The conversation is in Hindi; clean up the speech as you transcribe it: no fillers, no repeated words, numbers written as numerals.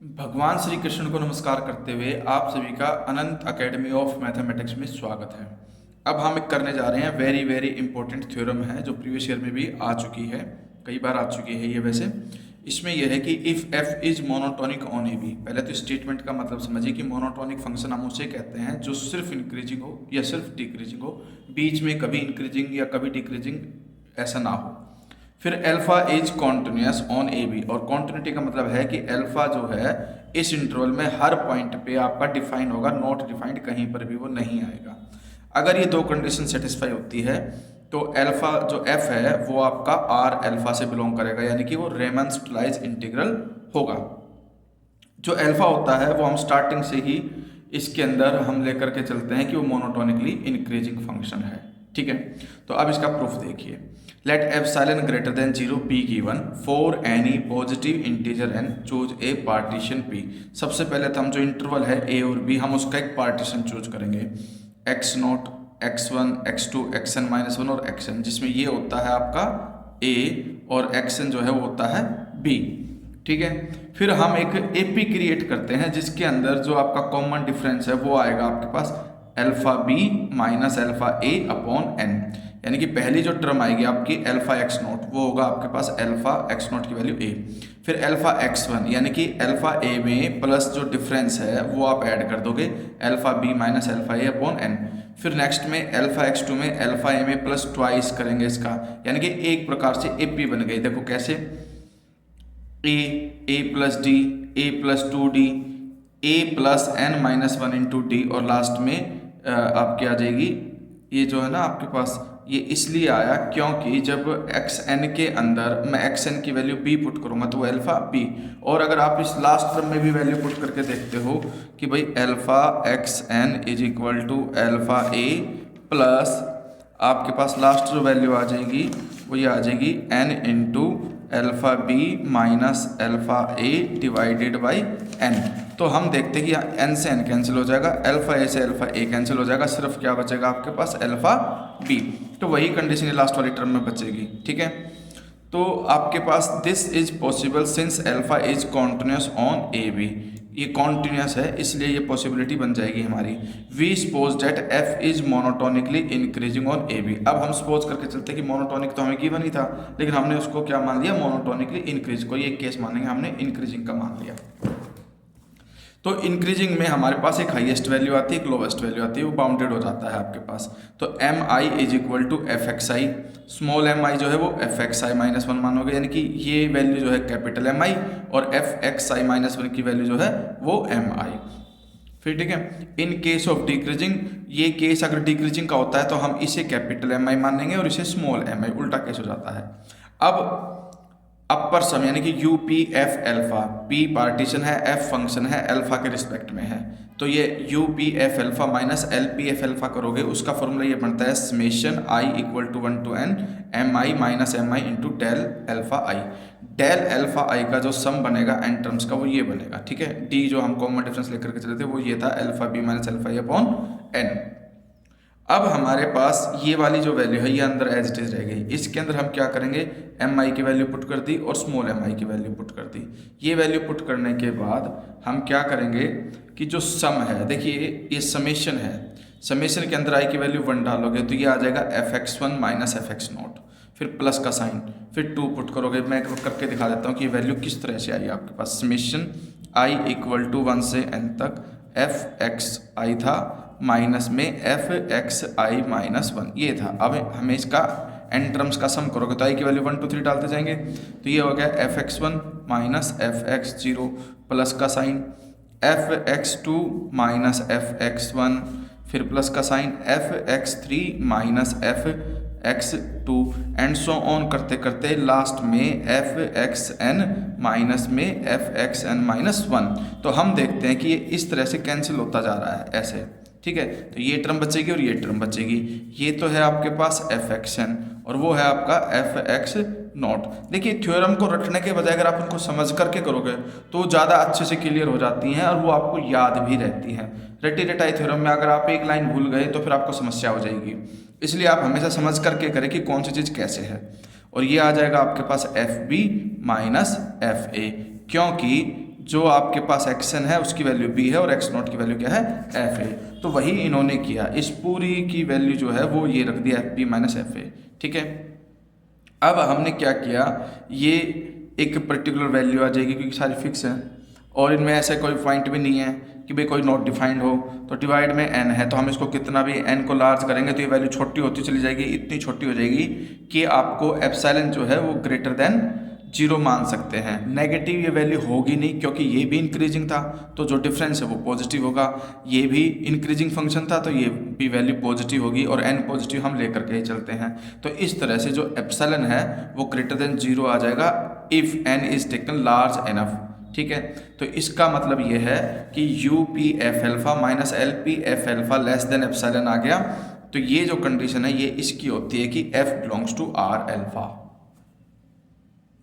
भगवान श्री कृष्ण को नमस्कार करते हुए आप सभी का अनंत एकेडमी ऑफ मैथमेटिक्स में स्वागत है। अब हम एक करने जा रहे हैं वेरी वेरी इंपॉर्टेंट थ्योरम है जो प्रीवियस ईयर में भी आ चुकी है, कई बार आ चुकी है ये। वैसे इसमें यह है कि if f is monotonic on A b. पहले तो स्टेटमेंट का मतलब समझिए कि मोनोटोनिक फंक्शन हम उसे कहते हैं जो सिर्फ इंक्रीजिंग हो या सिर्फ डिक्रीजिंग हो, बीच में कभी इंक्रीजिंग या कभी डिक्रीजिंग ऐसा ना हो। फिर alpha is continuous on A b, और कॉन्टिन्यूटी का मतलब है कि अल्फा जो है इस इंटरवल में हर पॉइंट पे आपका डिफाइन होगा, नॉट डिफाइंड कहीं पर भी वो नहीं आएगा। अगर ये दो कंडीशन सेटिस्फाई होती है तो अल्फा जो एफ है वो आपका आर अल्फा से बिलोंग करेगा, यानी कि वो रेमन स्टेलाइज इंटीग्रल होगा। जो अल्फा होता है वो हम स्टार्टिंग से ही इसके अंदर हम लेकर के चलते हैं कि वो मोनोटोनिकली इंक्रीजिंग फंक्शन है। ठीक है, तो अब इसका प्रूफ देखिए। Let epsilon greater than 0 p given for any positive integer n choose a partition p। सबसे पहले तो हम जो इंटरवल है a और b हम उसका एक पार्टीशन चूज करेंगे, x0, x1, x2, xn -1 और xn, जिसमें ये होता है आपका a और xn जो है वो होता है b। ठीक है, फिर हम एक AP क्रिएट करते हैं जिसके अंदर जो आपका कॉमन डिफरेंस है वो आएगा आपके पास alpha b minus alpha a upon n, यानी कि पहली जो टर्म आएगी आपकी अल्फा x0 वो होगा आपके पास अल्फा x0 की वैल्यू a। फिर अल्फा x1 यानी कि अल्फा a में प्लस जो डिफरेंस है वो आप ऐड कर दोगे alpha b minus alpha a upon n। फिर नेक्स्ट में अल्फा x2 में अल्फा a में प्लस ट्वाइस करेंगे इसका, यानी कि एक प्रकार से AP बन गई। देखो कैसे, a plus d, a plus 2d, a plus n minus 1 into d, और लास्ट में आपकी आ जाएगी ये जो है ना आपके पास, ये इसलिए आया क्योंकि जब xn के अंदर मैं xn की वैल्यू b पुट करूँगा तो वो अल्फा b, और अगर आप इस लास्ट टर्म में भी वैल्यू पुट करके देखते हो कि भाई alpha xn is equal to alpha a plus आपके पास लास्ट जो वैल्यू आ जाएगी वो ये आ जाएगी n into alpha b minus alpha a divided by n। तो हम देखते हैं कि n से n कैंसिल हो जाएगा, अल्फा a से अल्फा a कैंसिल हो जाएगा, सिर्फ क्या बचेगा आपके पास अल्फा b। तो वही कंडीशन लास्ट वाली टर्म में बचेगी। ठीक है, तो आपके पास this is possible since alpha is continuous on A B. ये कॉन्टिन्यूस है इसलिए ये पॉसिबिलिटी बन जाएगी हमारी। We suppose that F is monotonically increasing on A B. अब हम सपोज करके चलते हैं कि मोनोटोनिक तो हमें गिवन ही था, लेकिन हमने उसको क्या मान लिया, मोनोटोनिकली इंक्रीज। कोई एक केस मानेंगे हमने इंक्रीजिंग का मान लिया। तो इंक्रीजिंग में हमारे पास एक हाईएस्ट वैल्यू आती है, एक लोवेस्ट वैल्यू आती है, वो बाउंडेड हो जाता है आपके पास। तो M I is equal to F X I, small M I जो है वो एफ एक्स आई माइनस 1 मानोगे, यानी कि ये वैल्यू जो है कैपिटल एम आई, और एफ एक्स आई माइनस 1 की वैल्यू जो है वो एम आई। फिर ठीक है, इन केस ऑफ डिक्रीजिंग, ये केस अगर डिक्रीजिंग का होता है तो हम इसे कैपिटल एम आई मानेंगे और इसे स्मॉल एम आई, उल्टा केस हो जाता है। अब अपर सम यानी कि U P F alpha, P partition है, एफ फंक्शन है, अल्फा के रिस्पेक्ट में है, तो ये U P F alpha minus L P F alpha करोगे, उसका फॉर्मूला ये बनता है summation I equal to 1 to n M I minus M I into del alpha I. Del alpha I का जो सम बनेगा एन टर्म्स का वो ये बनेगा। ठीक है, डी जो हम कॉमन डिफरेंस लेकर के चले थे वो ये था अल्फा बी माइनस अल्फा आई अपॉन एन। अब हमारे पास ये वाली जो वैल्यू है ये अंदर एज इट इज रह गई। इसके अंदर हम क्या करेंगे, एम आई की वैल्यू पुट कर दी और स्मॉल एम आई की वैल्यू पुट कर दी। ये वैल्यू पुट करने के बाद हम क्या करेंगे कि जो सम है, देखिए ये समेशन है, समेशन के अंदर आई की वैल्यू 1 डालोगे तो ये आ जाएगा F X one minus F x not, फिर प्लस का साइन, फिर 2 पुट करोगे। मैं करके दिखा देता हूँ कि ये वैल्यू किस तरह से आई आपके पास। समेशन आई इक्वल टू 1 से n तक एफ एक्स आई था माइनस में एफ एक्स आई माइनस 1 ये था। अब हमें इसका एन टर्म्स का सम करोगे तो आई की वैल्यू 1 2 3 डालते जाएंगे, तो ये हो गया F X one minus F X zero plus का sign F X two minus F X one, फिर प्लस का sign F X three minus F X two, and so on करते करते लास्ट में एफ एक्स एन माइनस में एफ एक्स एन माइनस 1। तो हम देखते हैं कि ये इस तरह से कैंसिल होता जा रहा है ऐसे। ठीक है, तो ये टर्म बचेगी और ये टर्म बचेगी। ये तो है आपके पास एफ एक्स एन और वो है आपका एफ एक्स नॉट। देखिए थ्योरम को रटने के बजाय अगर आप उनको समझ करके करोगे तो ज़्यादा अच्छे से क्लियर हो जाती हैं और वो आपको याद भी रहती हैं। रटी रटाई थ्योरम में अगर आप एक लाइन भूल गए तो फिर आपको समस्या हो जाएगी, इसलिए आप हमेशा समझ करके करें कि कौन सी चीज़ कैसे है। और ये आ जाएगा आपके पास F B minus F A, क्योंकि जो आपके पास एक्सन है उसकी वैल्यू बी है और एक्स नॉट की वैल्यू क्या है एफ ए। तो वही इन्होंने किया, इस पूरी की वैल्यू जो है वो ये रख दिया f B minus F a. ठीक है, अब हमने क्या किया, ये एक पर्टिकुलर वैल्यू आ जाएगी क्योंकि सारी फिक्स है और इनमें ऐसा कोई पॉइंट भी नहीं है कि भाई कोई नॉट डिफाइंड हो। तो डिवाइड में n है तो हम इसको कितना भी n को लार्ज करेंगे तो ये वैल्यू छोटी होती चली जाएगी, इतनी छोटी हो जाएगी कि आपको एप्सिलॉन जो है वो ग्रेटर देन 0 मान सकते हैं। नेगेटिव ये वैल्यू होगी नहीं क्योंकि ये भी इंक्रीजिंग था तो जो डिफरेंस है वो पॉजिटिव होगा, ये भी इंक्रीजिंग फंक्शन था तो ये भी वैल्यू पॉजिटिव होगी और n पॉजिटिव हम लेकर के ही चलते हैं। तो इस तरह से जो एप्सिलॉन है वो ग्रेटर देन 0 आ जाएगा if n is taken large enough. ठीक है, तो इसका मतलब ये है कि U P F alpha minus L P F alpha less than epsilon आ गया। तो ये जो कंडीशन है ये इसकी होती है कि f belongs to R alpha.